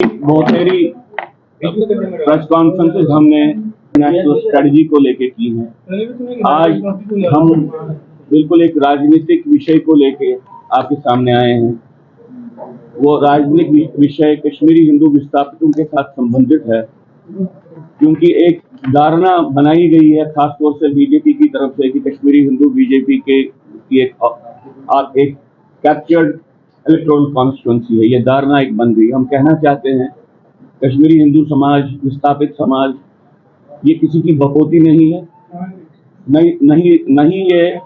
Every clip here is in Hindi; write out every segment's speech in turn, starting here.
बहुत सारी प्रेस कॉन्फ्रेंसेस हमने नेशनल स्ट्रेटजी को लेके की हैं। आज हम बिल्कुल एक राजनीतिक विषय को लेके आपके सामने आए हैं। वो राजनीतिक विषय कश्मीरी हिंदू विस्थापितों के साथ संबंधित है, क्योंकि एक धारणा बनाई गई है खासतौर से बीजेपी की तरफ से कि कश्मीरी हिंदू बीजेपी के एक कैप्चर्ड इलेक्टोरल कॉन्स्टिट्यूंसी है। ये धारणा एक बन गई। हम कहना चाहते हैं कश्मीरी हिंदू समाज, विस्थापित समाज, ये किसी की बपोती नहीं है, नहीं ये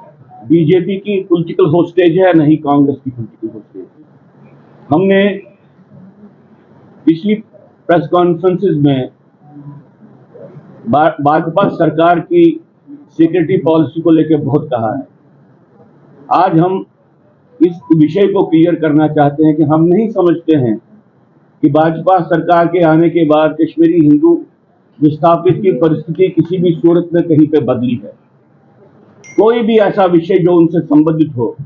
बीजेपी की पॉलिटिकल होस्टेज है, नहीं कांग्रेस की पॉलिटिकल होस्टेज है। हमने पिछली प्रेस कॉन्फ्रेंसेस में भाजपा सरकार की सिक्योरिटी पॉलिसी को लेकर बहुत कहा है। आज हम इस विषय को क्लियर करना चाहते हैं कि हम नहीं समझते हैं कि भाजपा सरकार के आने के बाद कश्मीरी हिंदू विस्थापित की परिस्थिति किसी भी सूरत में कहीं पे बदली है। कोई भी ऐसा विषय जो उनसे संबंधित हो,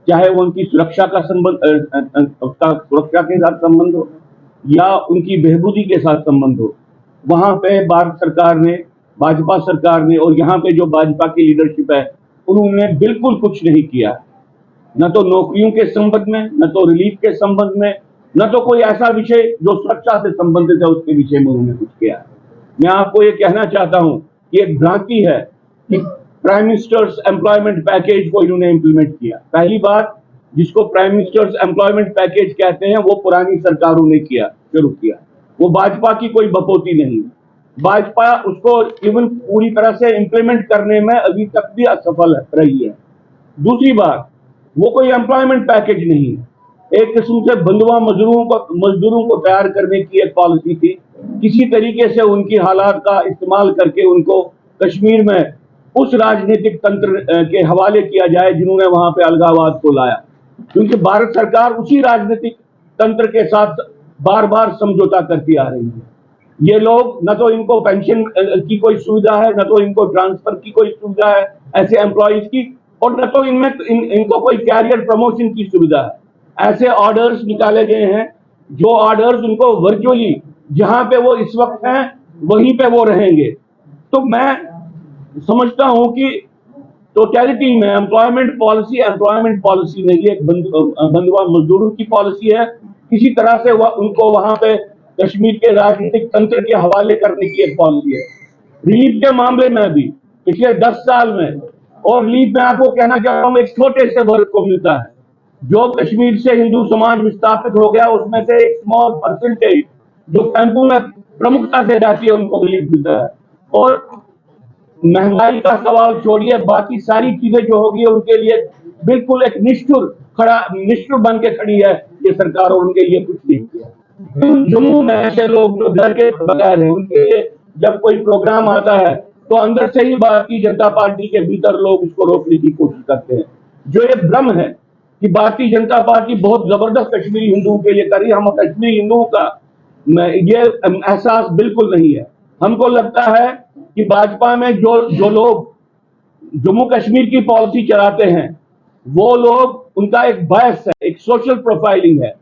चाहे वो उनकी सुरक्षा का सुरक्षा के साथ संबंध हो या उनकी बेहबूदी के साथ संबंध हो, वहां पे भारत सरकार ने, भाजपा सरकार ने और यहाँ पे जो भाजपा की लीडरशिप है, उन्होंने बिल्कुल कुछ नहीं किया। न तो नौकरियों के संबंध में, न तो रिलीफ के संबंध में, न तो कोई ऐसा विषय जो सुरक्षा से संबंधित है उसके विषय में उन्होंने कुछ किया। मैं आपको ये कहना चाहता हूं कि एक भ्रांति है कि प्राइम मिनिस्टर्स एम्प्लॉयमेंट पैकेज को इन्होंने इंप्लीमेंट किया। पहली बात, जिसको प्राइम मिनिस्टर्स एम्प्लॉयमेंट पैकेज कहते हैं, वो पुरानी सरकारों ने शुरू किया। वो भाजपा की कोई बपोती नहीं। भाजपा उसको इवन पूरी तरह से इंप्लीमेंट करने में अभी तक भी असफल रही है। दूसरी बात, वो कोई एम्प्लॉयमेंट पैकेज नहीं है, एक किस्म से बंधुआ मजदूरों को तैयार करने की एक पॉलिसी थी। किसी तरीके से उनकी हालात का इस्तेमाल करके उनको कश्मीर में उस राजनीतिक तंत्र के हवाले किया जाए जिन्होंने वहां पे अलगाववाद को लाया, क्योंकि भारत सरकार उसी राजनीतिक तंत्र के साथ बार बार समझौता करती आ रही है। ये लोग, न तो इनको पेंशन की कोई सुविधा है, न तो इनको ट्रांसफर की कोई सुविधा है ऐसे एम्प्लॉइज की, और न तो इनको कोई कैरियर प्रमोशन की सुविधा है। ऐसे ऑर्डर्स निकाले गए हैं जो ऑर्डर्स उनको वर्चुअली जहां पे वो इस वक्त हैं वहीं पे वो रहेंगे। तो मैं समझता हूं कि टोटलिटी में एम्प्लॉयमेंट पॉलिसी नहीं, एक बंधुआ मजदूरों की पॉलिसी है। किसी तरह से उनको वहां पे कश्मीर के राजनीतिक तंत्र के हवाले करने की एक पॉलिसी है। रिलीफ के मामले में भी पिछले 10 साल में, और रिलीफ में आपको कहना चाहता हूं एक छोटे से वर्ग को मिलता है। जो कश्मीर से हिंदू समाज विस्थापित हो गया उसमें से एक स्मॉल परसेंटेज जो कैंपों में प्रमुखता से जाती है उनको रिलीफ मिलता है। और महंगाई का सवाल छोड़िए, बाकी सारी चीजें जो होगी उनके लिए बिल्कुल एक निष्ठुर बन के खड़ी है ये सरकार, और उनके लिए कुछ नहीं किया। जम्मू में ऐसे लोग जो घर के बगैर हैं, उनके लिए जब कोई प्रोग्राम आता है तो अंदर से ही भारतीय जनता पार्टी के भीतर लोग उसको रोकने की कोशिश करते हैं। जो ये भ्रम है कि भारतीय जनता पार्टी बहुत जबरदस्त कश्मीरी हिंदुओं के लिए करी, हम कश्मीरी हिंदुओं का ये एहसास बिल्कुल नहीं है। हमको लगता है कि भाजपा में जो लोग जम्मू कश्मीर की पॉलिसी चलाते हैं, वो लोग, उनका एक बायस है, एक सोशल प्रोफाइलिंग है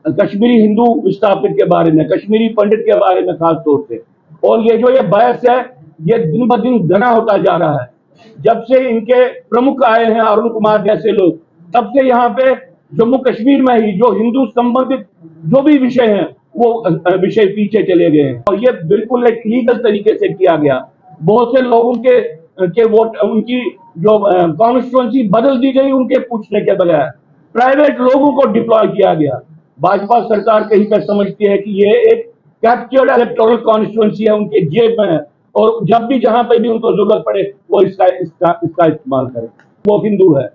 कश्मीरी हिंदू विस्थापित के बारे में, कश्मीरी पंडित के बारे में खास तौर से। और ये जो ये बायस है, ये दिन ब दिन घना होता जा रहा है। जब से इनके प्रमुख आए हैं अरुण कुमार जैसे लोग, तब से यहाँ पे जम्मू कश्मीर में ही जो हिंदू संबंधित जो भी विषय हैं वो विषय पीछे चले गए हैं, और ये बिल्कुल एक लीगल तरीके से किया गया। बहुत से लोगों के वोट, उनकी जो कॉन्स्टिट्यूएंसी बदल दी गई उनके पूछने के बगैर, प्राइवेट लोगों को डिप्लॉय किया गया। भाजपा सरकार कहीं पर समझती है कि ये एक कैप्चर्ड इलेक्टोरल कॉन्स्टिट्यूएंसी है, उनके जेब में है, और जब भी जहां पर भी उनको जरूरत पड़े वो इसका इस्तेमाल करें। वो हिंदू है।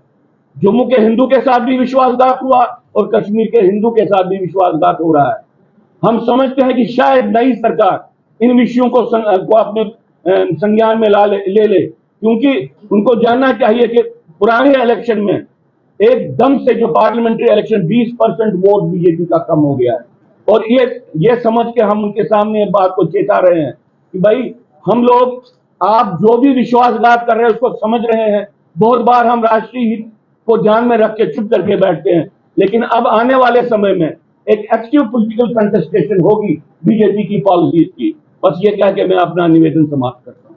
जम्मू के हिंदू के साथ भी विश्वासघात हुआ और कश्मीर के हिंदू के साथ भी विश्वासघात हो रहा है। हम समझते हैं कि शायद नई सरकार इन विषयों को अपने संज्ञान में ले ले, क्योंकि उनको जानना चाहिए कि पुराने इलेक्शन में एकदम से जो पार्लियामेंट्री इलेक्शन 20% वोट बीजेपी का कम हो गया है, और ये समझ के हम उनके सामने बात को चेता रहे हैं कि भाई हम लोग, आप जो भी विश्वासघात कर रहे हैं उसको समझ रहे हैं। बहुत बार हम राष्ट्रीय हित को ध्यान में रख के चुप करके बैठते हैं, लेकिन अब आने वाले समय में एक एक्टिव पॉलिटिकल कंटेस्टेशन होगी बीजेपी की पॉलिसीज की। बस ये कह के मैं अपना निवेदन समाप्त करता हूं।